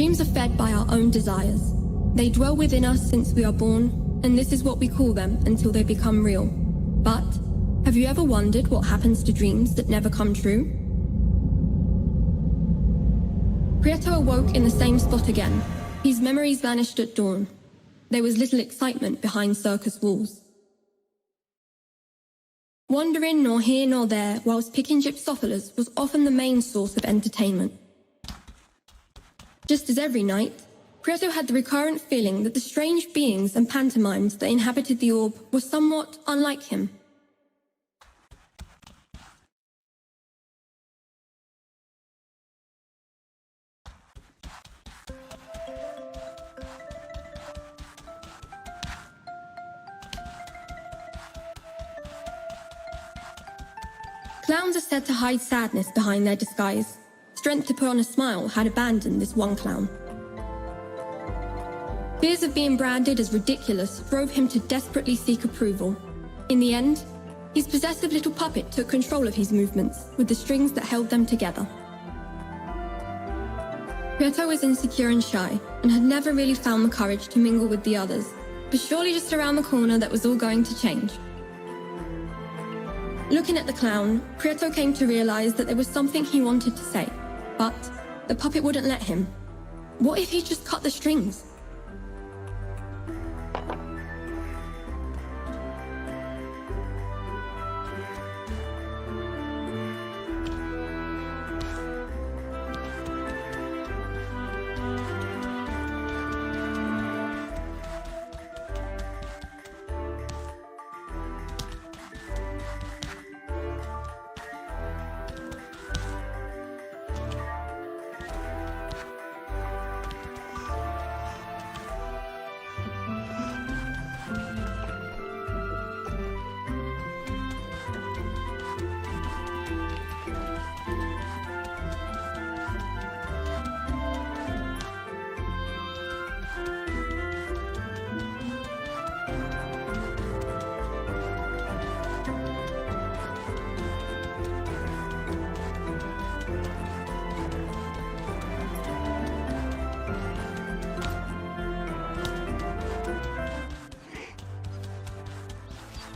Dreams are fed by our own desires. They dwell within us since we are born, and this is what we call them until they become real. But have you ever wondered what happens to dreams that never come true? Prieto awoke in the same spot again. His memories vanished at dawn. There was little excitement behind circus walls. Wandering nor here nor there whilst picking gypsophilas was often the main source of entertainment. Just as every night, Prieto had the recurrent feeling that the strange beings and pantomimes that inhabited the orb were somewhat unlike him. Clowns are said to hide sadness behind their disguise. Strength to put on a smile had abandoned this one clown. Fears of being branded as ridiculous drove him to desperately seek approval. In the end, his possessive little puppet took control of his movements with the strings that held them together. Prieto was insecure and shy and had never really found the courage to mingle with the others, but surely just around the corner that was all going to change. Looking at the clown, Prieto came to realize that there was something he wanted to say, but the puppet wouldn't let him. What if he just cut the strings?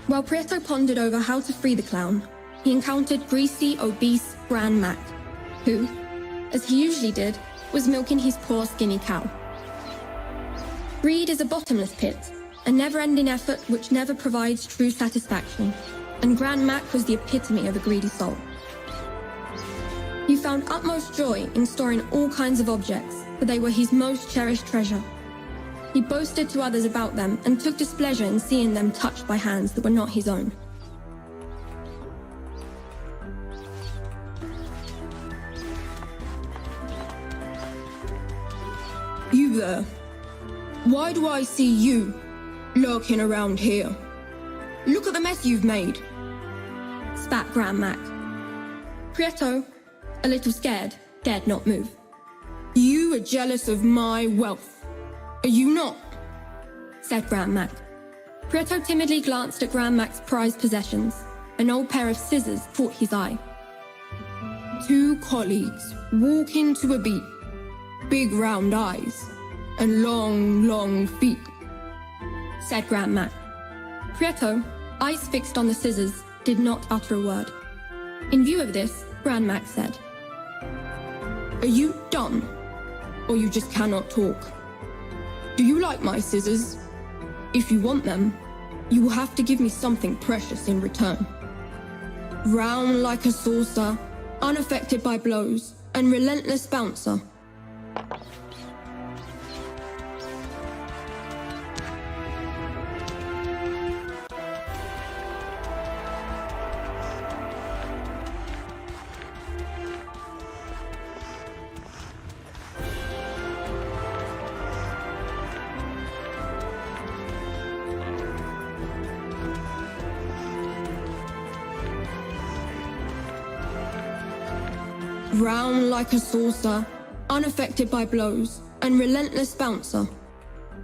While Prieto pondered over how to free the clown, he encountered greasy, obese Grand Mac, who, as he usually did, was milking his poor skinny cow. Greed is a bottomless pit, a never-ending effort which never provides true satisfaction, and Grand Mac was the epitome of a greedy soul. He found utmost joy in storing all kinds of objects, for they were his most cherished treasure. He boasted to others about them and took displeasure in seeing them touched by hands that were not his own. You there? Why do I see you lurking around here? Look at the mess you've made, spat Grand Mac. Prieto, a little scared, dared not move. You are jealous of my wealth. Are you not? Said Grand Mac. Prieto timidly glanced at Grand Mac's prized possessions. An old pair of scissors caught his eye. Two colleagues walking to a beat, big round eyes, and long, long feet, said Grand Mac. Prieto, eyes fixed on the scissors, did not utter a word. In view of this, Grand Mac said, Are you dumb, or you just cannot talk? Do you like my scissors? If you want them, you will have to give me something precious in return. Round like a saucer, unaffected by blows, and relentless bouncer. Round like a saucer, unaffected by blows, and relentless bouncer.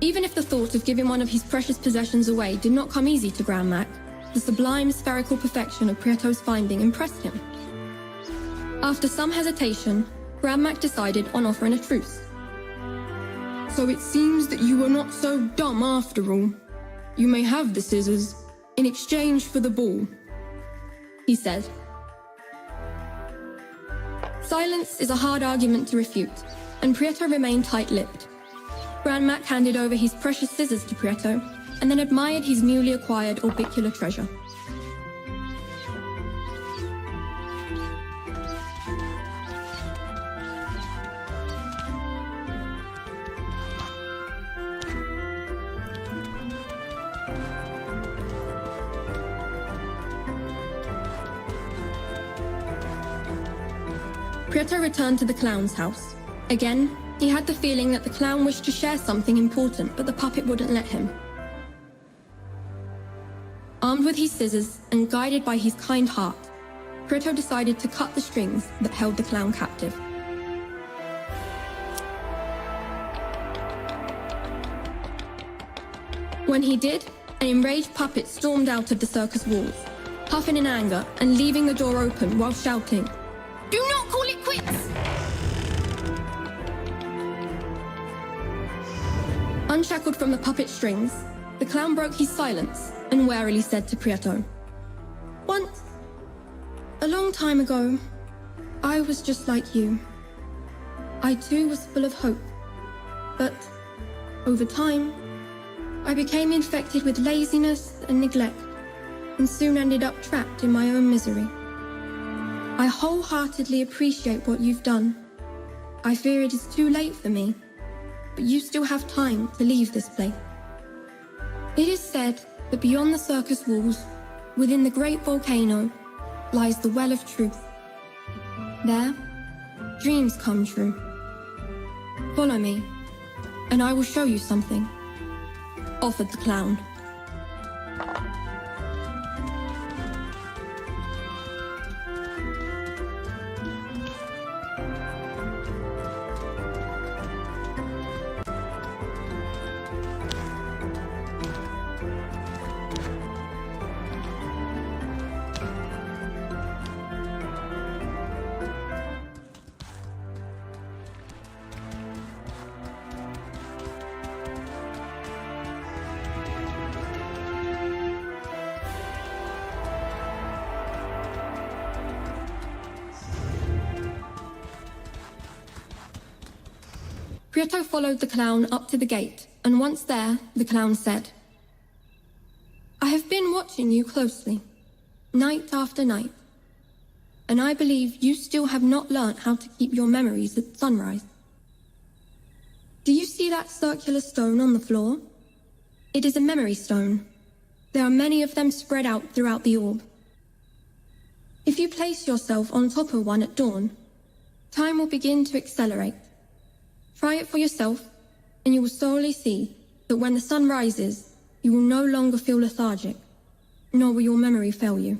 Even if the thought of giving one of his precious possessions away did not come easy to Grand Mac, the sublime spherical perfection of Prieto's finding impressed him. After some hesitation, Grand Mac decided on offering a truce. So it seems that you were not so dumb after all. You may have the scissors in exchange for the ball, he said. Silence is a hard argument to refute, and Prieto remained tight-lipped. Grand Mac handed over his precious scissors to Prieto, and then admired his newly acquired orbicular treasure. Prieto returned to the clown's house. Again, he had the feeling that the clown wished to share something important, but the puppet wouldn't let him. Armed with his scissors and guided by his kind heart, Prieto decided to cut the strings that held the clown captive. When he did, an enraged puppet stormed out of the circus walls, puffing in anger and leaving the door open while shouting, "Do not call it quits!" Unshackled from the puppet strings, the clown broke his silence and warily said to Prieto, "Once, a long time ago, I was just like you. I too was full of hope, but over time, I became infected with laziness and neglect, and soon ended up trapped in my own misery. I wholeheartedly appreciate what you've done. I fear it is too late for me, but you still have time to leave this place. It is said that beyond the circus walls, within the great volcano, lies the well of truth. There, dreams come true. Follow me, and I will show you something," offered the clown. Prieto followed the clown up to the gate, and once there, the clown said, "I have been watching you closely, night after night, and I believe you still have not learnt how to keep your memories at sunrise. Do you see that circular stone on the floor? It is a memory stone. There are many of them spread out throughout the orb. If you place yourself on top of one at dawn, time will begin to accelerate. Try it for yourself, and you will slowly see that when the sun rises, you will no longer feel lethargic, nor will your memory fail you."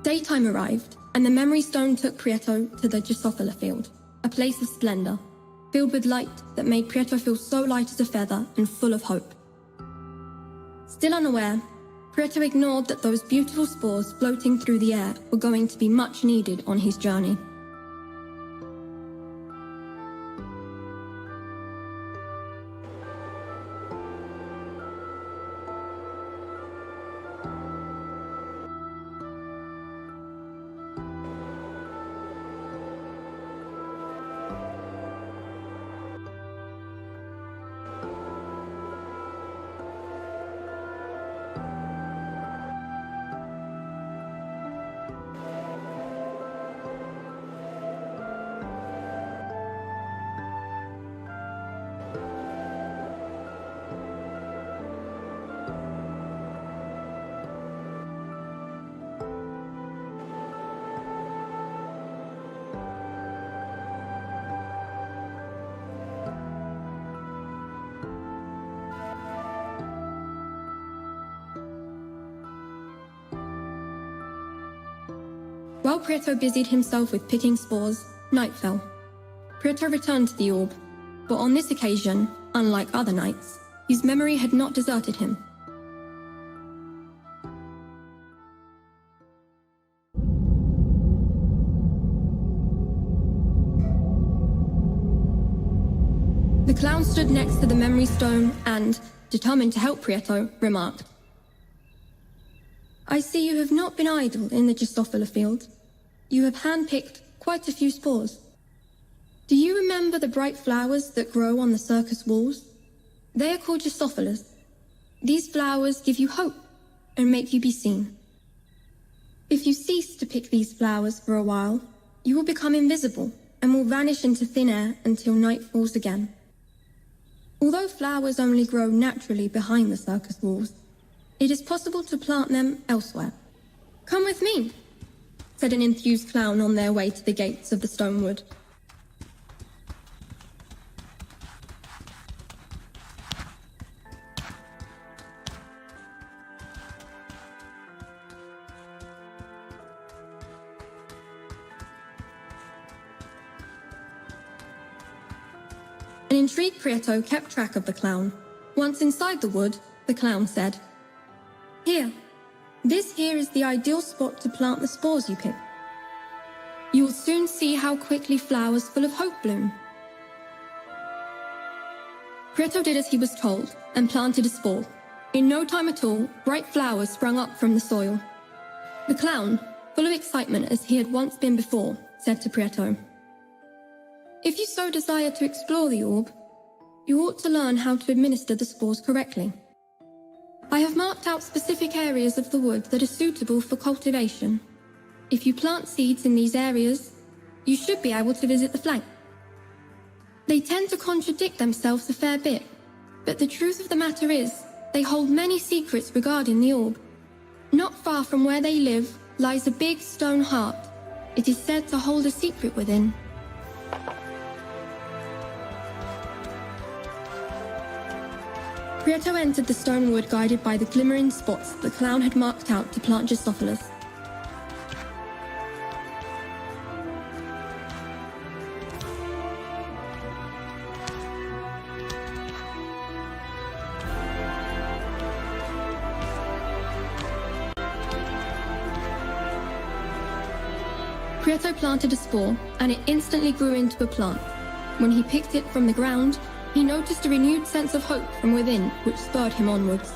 Daytime arrived, and the memory stone took Prieto to the Drosophila field, a place of splendor, filled with light that made Prieto feel so light as a feather and full of hope. Still unaware, Prieto ignored that those beautiful spores floating through the air were going to be much needed on his journey. While Prieto busied himself with picking spores, night fell. Prieto returned to the orb, but on this occasion, unlike other knights, his memory had not deserted him. The clown stood next to the memory stone and, determined to help Prieto, remarked, "I see you have not been idle in the Drosophila field. You have handpicked quite a few spores. Do you remember the bright flowers that grow on the circus walls? They are called Drosophilas. These flowers give you hope and make you be seen. If you cease to pick these flowers for a while, you will become invisible and will vanish into thin air until night falls again. Although flowers only grow naturally behind the circus walls, it is possible to plant them elsewhere. Come with me," said an enthused clown on their way to the gates of the Stonewood. An intrigued Prieto kept track of the clown. Once inside the wood, the clown said, "Here, this here is the ideal spot to plant the spores you pick. You will soon see how quickly flowers full of hope bloom." Prieto did as he was told and planted a spore. In no time at all, bright flowers sprung up from the soil. The clown, full of excitement as he had once been before, said to Prieto, "If you so desire to explore the orb, you ought to learn how to administer the spores correctly. I have marked out specific areas of the wood that are suitable for cultivation. If you plant seeds in these areas, you should be able to visit the flank. They tend to contradict themselves a fair bit, but the truth of the matter is, they hold many secrets regarding the orb. Not far from where they live lies a big stone heart. It is said to hold a secret within." Prieto entered the Stonewood guided by the glimmering spots the clown had marked out to plant Drosophilas. Prieto planted a spore, and it instantly grew into a plant. When he picked it from the ground, he noticed a renewed sense of hope from within, which spurred him onwards.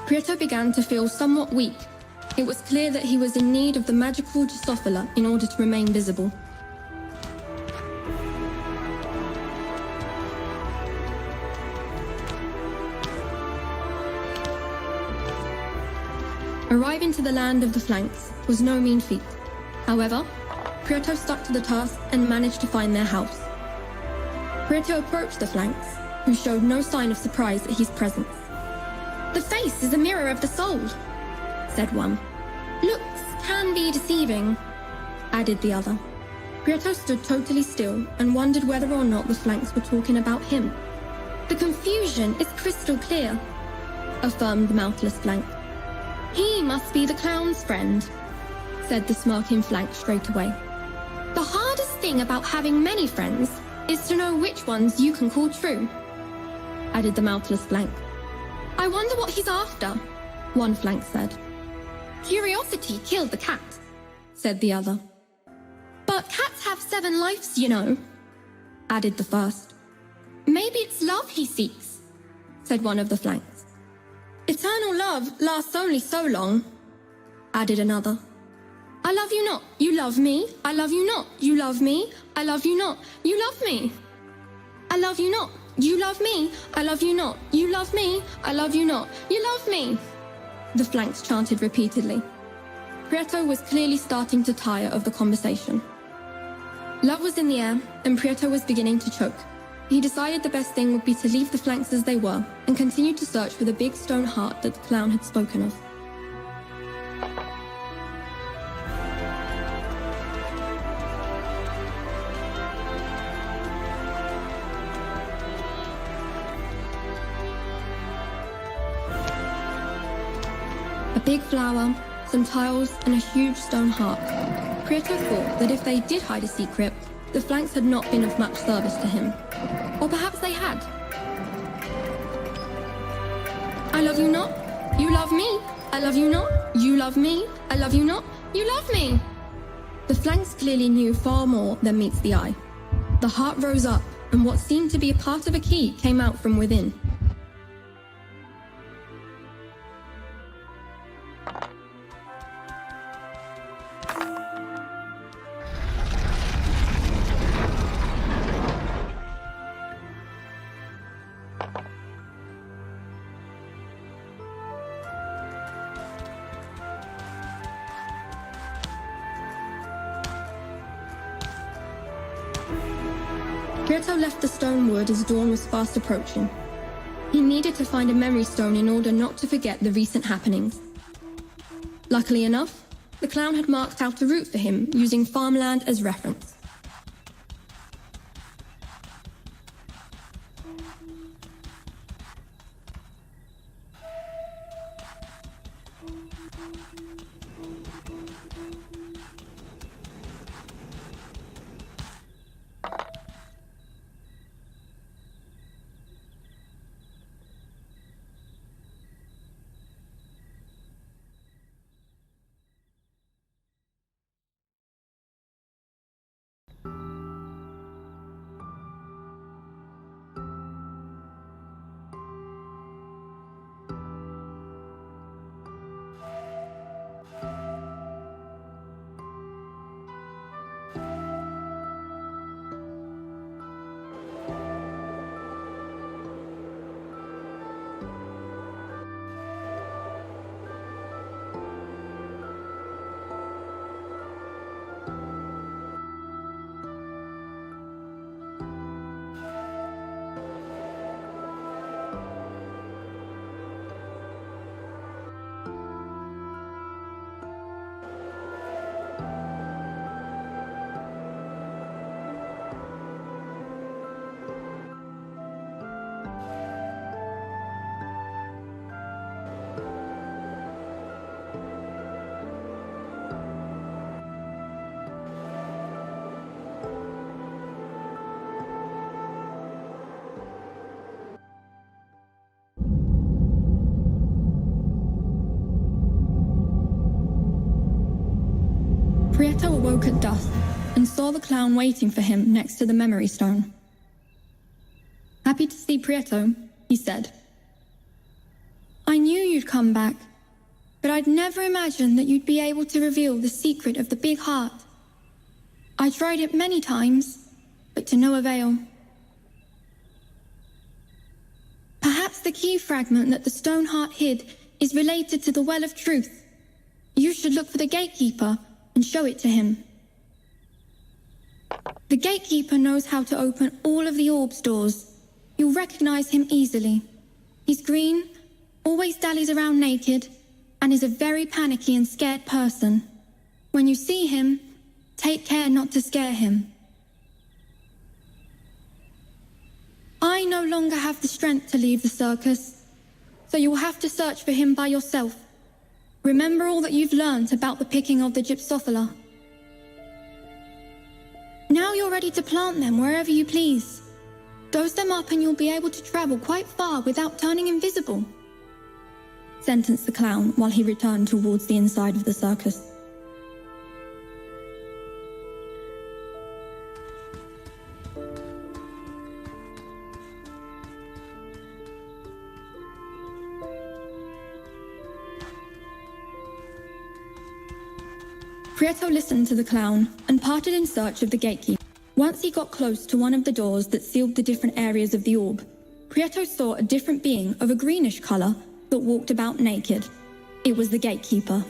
Prieto began to feel somewhat weak. It was clear that he was in need of the magical Drosophila in order to remain visible. Arriving to the land of the flanks was no mean feat. However, Prieto stuck to the task and managed to find their house. Prieto approached the flanks, who showed no sign of surprise at his presence. "The face is a mirror of the soul," said one. "Looks can be deceiving," added the other. Prieto stood totally still and wondered whether or not the flanks were talking about him. "The confusion is crystal clear," affirmed the mouthless flank. "He must be the clown's friend," said the smirking flank straight away. "The hardest thing about having many friends is to know which ones you can call true," added the mouthless flank. "I wonder what he's after," one flank said. "Curiosity killed the cat," said the other. "But cats have 7 lives, you know," added the first. "Maybe it's love he seeks," said one of the flanks. "Eternal love lasts only so long," added another. "I love you not, you love me. I love you not, you love me. I love you not, you love me. I love you not, you love me. I love you not, you love me. I love you not, you love me," the flanks chanted repeatedly. Prieto was clearly starting to tire of the conversation. Love was in the air, and Prieto was beginning to choke. He decided the best thing would be to leave the flanks as they were and continue to search for the big stone heart that the clown had spoken of. A big flower, some tiles, and a huge stone heart. Prieto thought that if they did hide a secret, the flanks had not been of much service to him. Or perhaps they had. "I love you not, you love me. I love you not, you love me. I love you not, you love me." The flanks clearly knew far more than meets the eye. The heart rose up, and what seemed to be a part of a key came out from within. Prieto left the stone wood as dawn was fast approaching. He needed to find a memory stone in order not to forget the recent happenings. Luckily enough, the clown had marked out a route for him using farmland as reference. Prieto awoke at dusk and saw the clown waiting for him next to the memory stone. "Happy to see Prieto," he said. "I knew you'd come back, but I'd never imagined that you'd be able to reveal the secret of the big heart. I tried it many times, but to no avail. Perhaps the key fragment that the stone heart hid is related to the Well of Truth. You should look for the gatekeeper and show it to him. The gatekeeper knows how to open all of the orb's doors. You'll recognize him easily. He's green, always dallies around naked, and is a very panicky and scared person. When you see him, take care not to scare him. I no longer have the strength to leave the circus, so you'll have to search for him by yourself. Remember all that you've learned about the picking of the Gypsophylla. Now you're ready to plant them wherever you please. Dose them up and you'll be able to travel quite far without turning invisible, sentenced the clown while he returned towards the inside of the circus. Prieto listened to the clown and parted in search of the gatekeeper. Once he got close to one of the doors that sealed the different areas of the orb, Prieto saw a different being of a greenish color that walked about naked. It was the gatekeeper.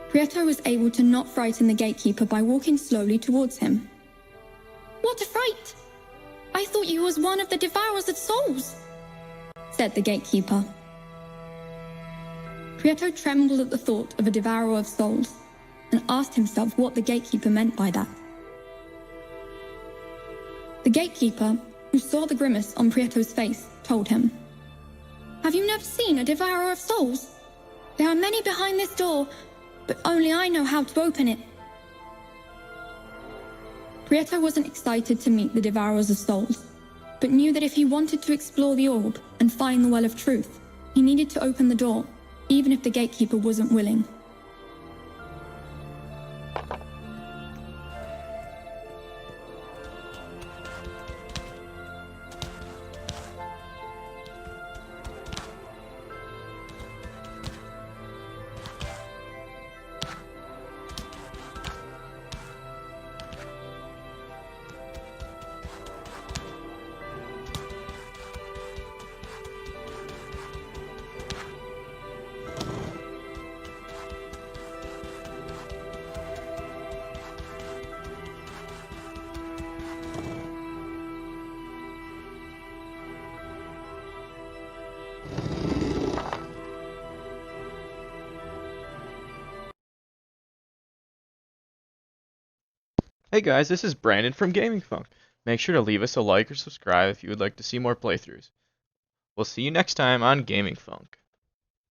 Prieto was able to not frighten the gatekeeper by walking slowly towards him. "What a fright! I thought you was one of the Devourers of Souls," said the gatekeeper. Prieto trembled at the thought of a Devourer of Souls and asked himself what the gatekeeper meant by that. The gatekeeper, who saw the grimace on Prieto's face, told him, "Have you never seen a Devourer of Souls? There are many behind this door, but only I know how to open it." Prieto wasn't excited to meet the Devourers of Souls, but knew that if he wanted to explore the orb and find the Well of Truth, he needed to open the door, even if the gatekeeper wasn't willing. Hey guys, this is Brandon from GamingFunk. Make sure to leave us a like or subscribe if you would like to see more playthroughs. We'll see you next time on GamingFunk.